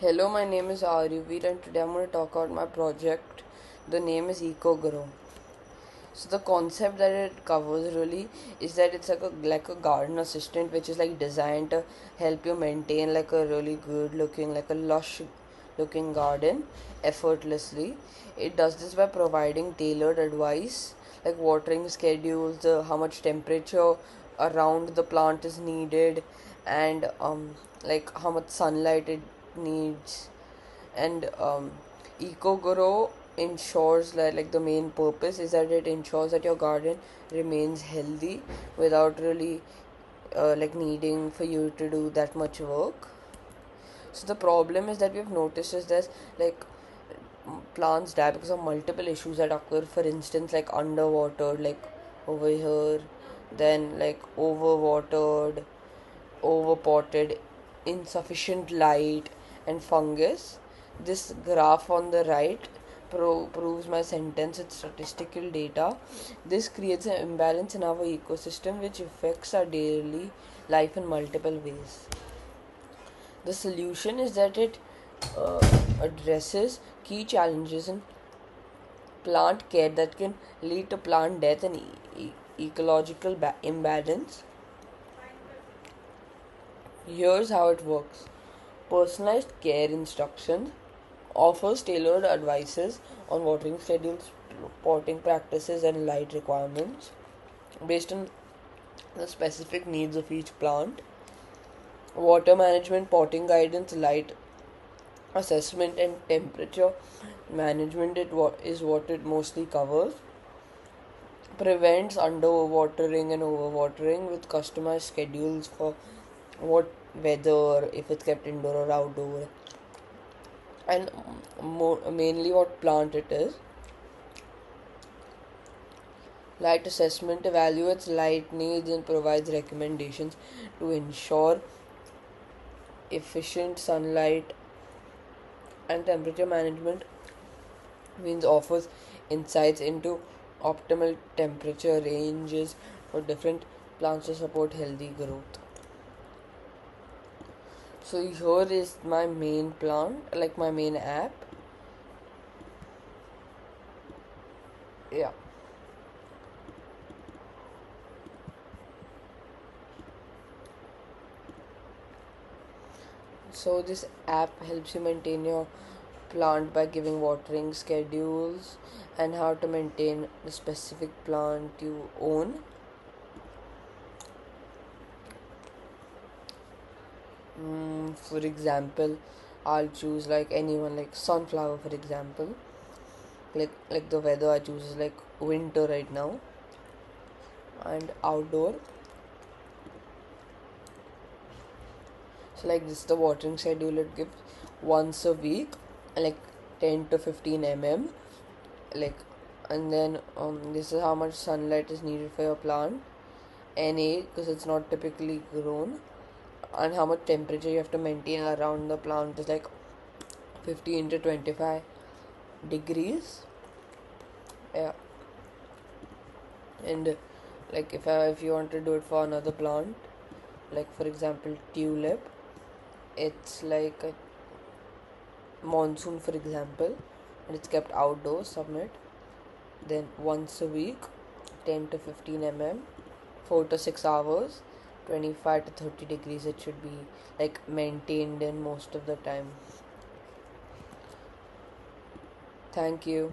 Hello, my name is Aaryaveer and today I'm going to talk about my project. The name is EcoGrow. So the concept that it covers really is that it's like a garden assistant which is like designed to help you maintain like a really good looking, like a lush looking garden effortlessly. It does this by providing tailored advice like watering schedules, how much temperature around the plant is needed, and like how much sunlight it needs. And EcoGrow ensures that, like, the main purpose is that it ensures that your garden remains healthy without really like needing for you to do that much work. So the problem is that we've noticed is there's like plants die because of multiple issues that occur. For instance, like underwatered, like over here, then like overwatered, overpotted, insufficient light, and fungus. This graph on the right proves my sentence with statistical data. This creates an imbalance in our ecosystem which affects our daily life in multiple ways. The solution is that it uh, addresses key challenges in plant care that can lead to plant death and ecological imbalance. Here's how it works. Personalized care instructions offers tailored advices on watering schedules, potting practices, and light requirements based on the specific needs of each plant. Water management, potting guidance, light assessment, and temperature management is what it mostly covers. Prevents underwatering and overwatering with customized schedules for what weather, if it's kept indoor or outdoor, and mainly what plant it is. Light assessment evaluates light needs and provides recommendations to ensure efficient sunlight. And temperature management means offers insights into optimal temperature ranges for different plants to support healthy growth. So here is my main plant, like my main app. Yeah. So this app helps you maintain your plant by giving watering schedules and how to maintain the specific plant you own. For example, I'll choose like anyone, like sunflower for example. Like the weather I choose is like winter right now, and outdoor. So like this is the watering schedule it gives once a week, like 10 to 15 mm, like, and then this is how much sunlight is needed for your plant, Na, because it's not typically grown, and how much temperature you have to maintain around the plant is like 15 to 25 degrees. Yeah. And like if you want to do it for another plant, like for example tulip, it's like a monsoon for example, and it's kept outdoors, submit, then once a week, 10 to 15 mm, 4 to 6 hours, 25 to 30 degrees it should be like maintained in most of the time. Thank you.